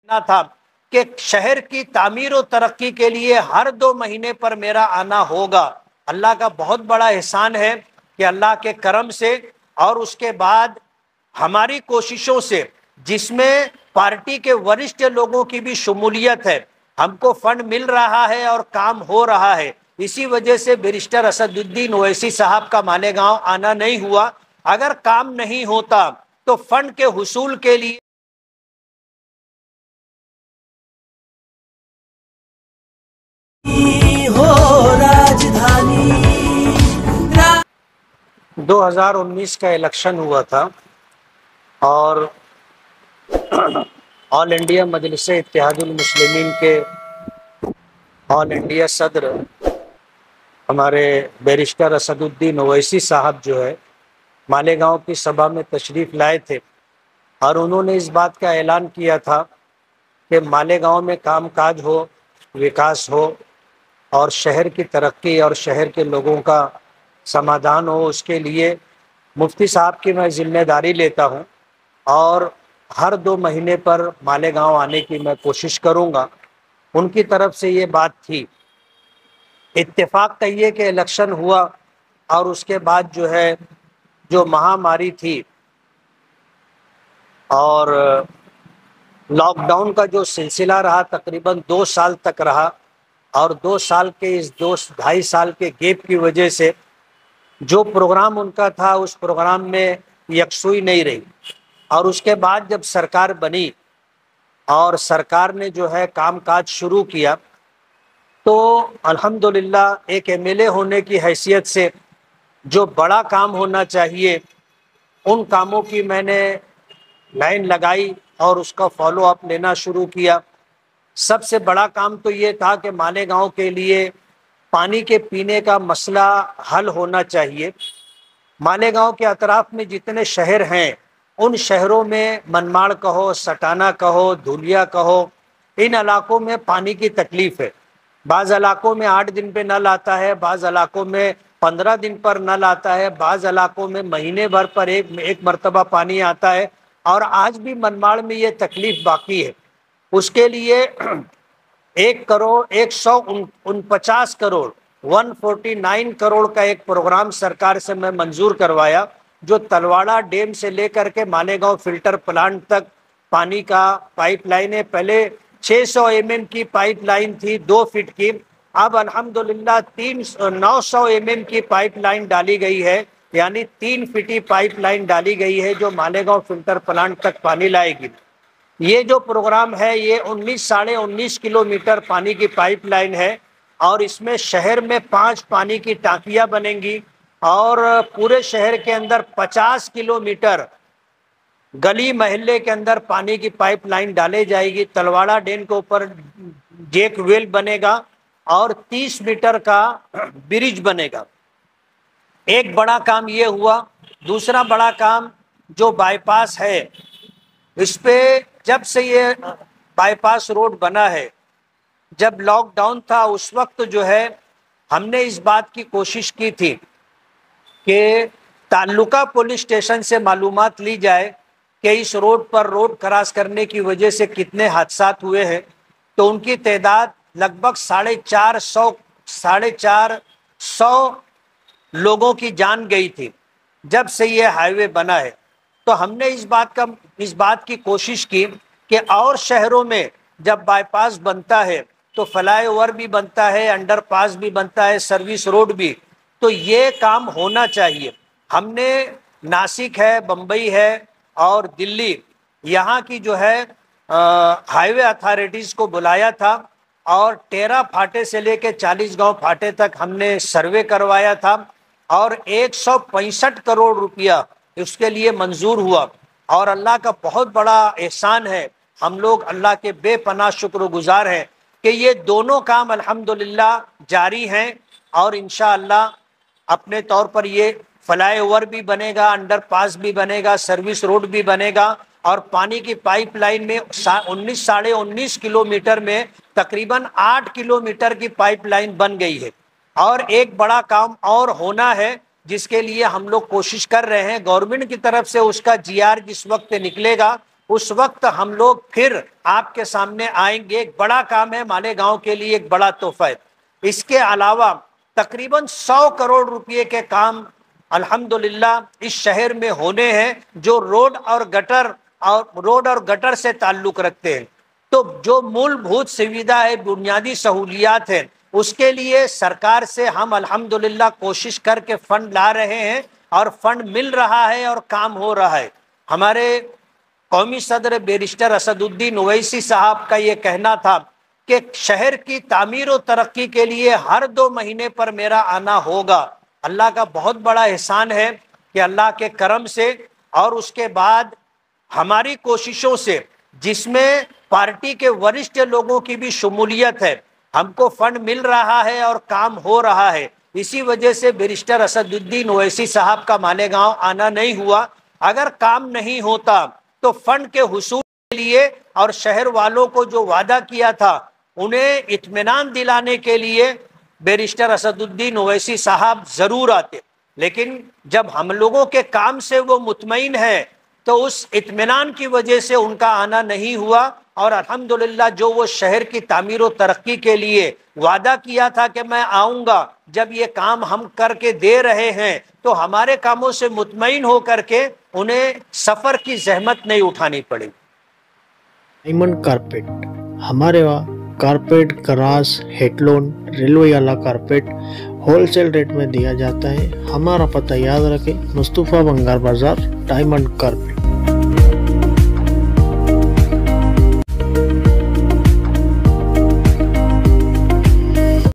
ना था कि शहर की तामीर और तरक्की के लिए हर 2 महीने पर मेरा आना होगा। अल्लाह का बहुत बड़ा एहसान है कि अल्लाह के करम से और उसके बाद हमारी कोशिशों से, जिसमें पार्टी के वरिष्ठ लोगों की भी शमूलियत है, हमको फंड मिल रहा है और काम हो रहा है। इसी वजह से बैरिस्टर असदुद्दीन ओवैसी साहब का मालेगांव आना नहीं हुआ। अगर काम नहीं होता तो फंड के हुसूल के लिए हो राजधानी 2019 का इलेक्शन हुआ था और ऑल इंडिया मजलिस इत्तेहादुल मुस्लिमीन के ऑल इंडिया सदर हमारे बैरिस्टर असदुद्दीन ओवैसी साहब जो है मालेगांव की सभा में तशरीफ़ लाए थे और उन्होंने इस बात का ऐलान किया था कि मालेगांव में कामकाज हो, विकास हो और शहर की तरक्की और शहर के लोगों का समाधान हो। उसके लिए मुफ्ती साहब की मैं जिम्मेदारी लेता हूं और हर 2 महीने पर मालेगांव आने की मैं कोशिश करूंगा। उनकी तरफ से ये बात थी। इत्तेफाक कहिए कि इलेक्शन हुआ और उसके बाद जो है जो महामारी थी और लॉकडाउन का जो सिलसिला रहा तकरीबन 2 साल तक रहा और 2 साल के इस 2-2.5 साल के गैप की वजह से जो प्रोग्राम उनका था उस प्रोग्राम में यकसुई नहीं रही। और उसके बाद जब सरकार बनी और सरकार ने जो है कामकाज शुरू किया तो अल्हम्दुलिल्लाह एक एमएलए होने की हैसियत से जो बड़ा काम होना चाहिए उन कामों की मैंने लाइन लगाई और उसका फॉलो अप लेना शुरू किया। सबसे बड़ा काम तो ये था कि मालेगांव के लिए पानी के पीने का मसला हल होना चाहिए। मालेगांव के अतराफ में जितने शहर हैं उन शहरों में मनमाड़ कहो, सटाना कहो, धुलिया कहो, इन इलाकों में पानी की तकलीफ है। बाज़ इलाकों में 8 दिन पे नल आता है, बाज़ इलाकों में 15 दिन पर नल आता है, बाज़ इलाकों में महीने भर पर एक मरतबा पानी आता है और आज भी मनमाड़ में ये तकलीफ बाकी है। उसके लिए 149 करोड़ 149 करोड़ का एक प्रोग्राम सरकार से मैं मंजूर करवाया जो तलवाड़ा डैम से लेकर के मालेगांव फिल्टर प्लांट तक पानी का पाइपलाइन है। पहले 600 mm की पाइपलाइन थी 2 फीट की, अब अल्हम्दुलिल्लाह 900 mm की पाइपलाइन डाली गई है, यानी 3 फीटी पाइपलाइन डाली गई है जो मालेगांव फिल्टर प्लांट तक पानी लाएगी। ये जो प्रोग्राम है ये 19-19.5 किलोमीटर पानी की पाइपलाइन है और इसमें शहर में 5 पानी की टांकियां बनेंगी और पूरे शहर के अंदर 50 किलोमीटर गली महल्ले के अंदर पानी की पाइपलाइन डाले जाएगी। तलवाड़ा डैम के ऊपर जैक वेल बनेगा और 30 मीटर का ब्रिज बनेगा। एक बड़ा काम ये हुआ। दूसरा बड़ा काम जो बाईपास है, इस पे जब से ये बाईपास रोड बना है, जब लॉकडाउन था उस वक्त जो है हमने इस बात की कोशिश की थी कि ताल्लुका पुलिस स्टेशन से मालूमात ली जाए कि इस रोड पर रोड क्रॉस करने की वजह से कितने हादसा हुए हैं। तो उनकी तादाद लगभग 450 लोगों की जान गई थी जब से ये हाईवे बना है। तो हमने इस बात की कोशिश की कि और शहरों में जब बाईपास बनता है तो फ्लाईओवर भी बनता है, अंडरपास भी बनता है, सर्विस रोड भी, तो ये काम होना चाहिए। हमने नासिक है, बम्बई है और दिल्ली, यहाँ की जो है हाईवे अथॉरिटीज़ को बुलाया था और 13 फाटे से लेकर 40 गांव फाटे तक हमने सर्वे करवाया था और 165 करोड़ रुपया उसके लिए मंजूर हुआ। और अल्लाह का बहुत बड़ा एहसान है, हम लोग अल्लाह के बेपनाह शुक्रगुजार हैं कि ये दोनों काम अल्हम्दुलिल्लाह जारी हैं और इंशाअल्लाह अपने तौर पर ये फ्लाईओवर भी बनेगा, अंडरपास भी बनेगा, सर्विस रोड भी बनेगा और पानी की पाइपलाइन में 19-19.5 किलोमीटर में तकरीबन 8 किलोमीटर की पाइपलाइन बन गई है। और एक बड़ा काम और होना है जिसके लिए हम लोग कोशिश कर रहे हैं। गवर्नमेंट की तरफ से उसका जीआर जिस वक्त निकलेगा उस वक्त हम लोग फिर आपके सामने आएंगे। एक बड़ा काम है, मालेगांव के लिए एक बड़ा तोहफा है। इसके अलावा तकरीबन 100 करोड़ रुपए के काम अल्हम्दुलिल्लाह इस शहर में होने हैं, जो रोड और गटर से ताल्लुक रखते हैं। तो जो मूलभूत सुविधा है, बुनियादी सहूलियात है, उसके लिए सरकार से हम अल्हम्दुलिल्लाह कोशिश करके फंड ला रहे हैं और फंड मिल रहा है और काम हो रहा है। हमारे कौमी सदर बैरिस्टर असदुद्दीन ओवैसी साहब का ये कहना था कि शहर की तामीर और तरक्की के लिए हर 2 महीने पर मेरा आना होगा। अल्लाह का बहुत बड़ा एहसान है कि अल्लाह के करम से और उसके बाद हमारी कोशिशों से, जिसमें पार्टी के वरिष्ठ लोगों की भी शमूलियत है, हमको फंड मिल रहा है और काम हो रहा है। इसी वजह से बैरिस्टर असदुद्दीन ओवैसी साहब का मालेगांव आना नहीं हुआ। अगर काम नहीं होता तो फंड के हुसूल के लिए और शहर वालों को जो वादा किया था उन्हें इत्मीनान दिलाने के लिए बैरिस्टर असदुद्दीन ओवैसी साहब जरूर आते। लेकिन जब हम लोगों के काम से वो मुतमईन है तो उस इत्मीनान की वजह से उनका आना नहीं हुआ। और अल्हम्दुलिल्लाह जो वो शहर की तामीर और तरक्की के लिए वादा किया था कि मैं आऊँगा, जब ये काम हम करके दे रहे हैं तो हमारे कामों से मुतमईन हो करके उन्हें सफ़र की जहमत नहीं उठानी पड़ी। डायमंड कारपेट, हमारे वहाँ कारपेट, ग्रास, हेडलोन, रेलवे वाला कारपेट होलसेल रेट में दिया जाता है। हमारा पता याद रखें, मुस्तफ़ा बंगार बाजार, डायमंड कारपेट।